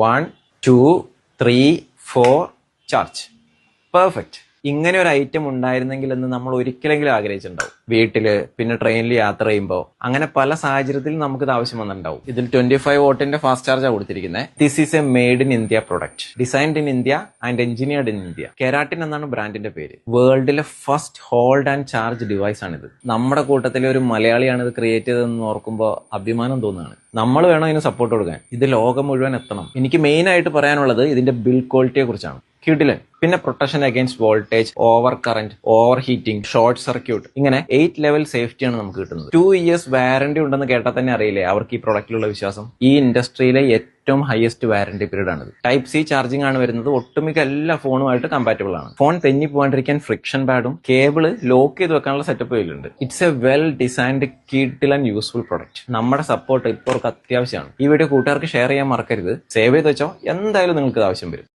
1, 2, 3, 4 charge. Perfect. ഇങ്ങനെ ഒരു item ഉണ്ടായിരുന്നെങ്കിൽ എന്ന് നമ്മൾ ഒരിക്കലെങ്കിലും ആഗ്രഹിച്ചിട്ടുണ്ടാവും. വീട്ടില്, പിന്നെ ട്രെയിനിൽ യാത്ര ചെയ്യുമ്പോൾ, അങ്ങനെ പല സാഹചര്യത്തിൽ നമുക്കിത് ആവശ്യം വന്നിട്ടുണ്ടാവും. ഇതിൽ 25 വോട്ടിന്റെ ഫാസ്റ്റ് ചാർജാണ് കൊടുത്തിരിക്കുന്നത്. This is a made in India product, designed in India and engineered in India. Keratin എന്നാണ് ബ്രാൻഡിന്റെ പേര്. വേൾഡിലെ first hold and charge device ആണിത്. നമ്മുടെ കൂട്ടത്തിലെ ഒരു മലയാളിയാണ് ഇത് ക്രിയേറ്റ് ചെയ്തതെന്ന് ഓർക്കുമ്പോൾ അഭിമാനം തോന്നുകയാണ്. നമ്മൾ വേണം ഇതിന് സപ്പോർട്ട് കൊടുക്കാൻ. ഇത് ലോകം മുഴുവൻ എത്തണം. എനിക്ക് മെയിൻ ആയിട്ട് പറയാനുള്ളത് ഇതിന്റെ ബിൽഡ് ക്വാളിറ്റിയെ കുറിച്ചാണ്. കിടിലൻ. പിന്നെ protection against voltage, over current, over heating, short circuit, ഇങ്ങനെ 8 ലെവൽ സേഫ്റ്റിയാണ് നമുക്ക് കിട്ടുന്നത്. 2 years വാറന്റി ഉണ്ടെന്ന് കേട്ടാൽ തന്നെ അറിയില്ലേ അവർക്ക് ഈ പ്രൊഡക്റ്റിലുള്ള വിശ്വാസം. ഈ ഇൻഡസ്ട്രിയിലെ ഏറ്റവും ഹയസ്റ്റ് വാറന്റി പീരീഡ് ആണിത്. ടൈപ്പ് സി ചാർജിംഗ് ആണ് വരുന്നത്. ഒട്ടുമിക്ക എല്ലാ ഫോണുമായിട്ട് കമ്പാറ്റബിൾ ആണ്. ഫോൺ തെന്നി പോകാണ്ടിരിക്കാൻ ഫ്രിക്ഷൻ പാഡും കേബിള് ലോക്ക് ചെയ്ത് വെക്കാനുള്ള സെറ്റപ്പ് ഇതിലുണ്ട്. It's a well designed kiddle and useful product. നമ്മുടെ സപ്പോർട്ട് ഇപ്പോൾ അത്യാവശ്യമാണ്. ഈ വീഡിയോ കൂട്ടുകാർക്ക് ഷെയർ ചെയ്യാൻ മറക്കരുത്. സേവ് ചെയ്ത് വെച്ചോ, എന്തായാലും നിങ്ങൾക്ക് ആവശ്യം വരും.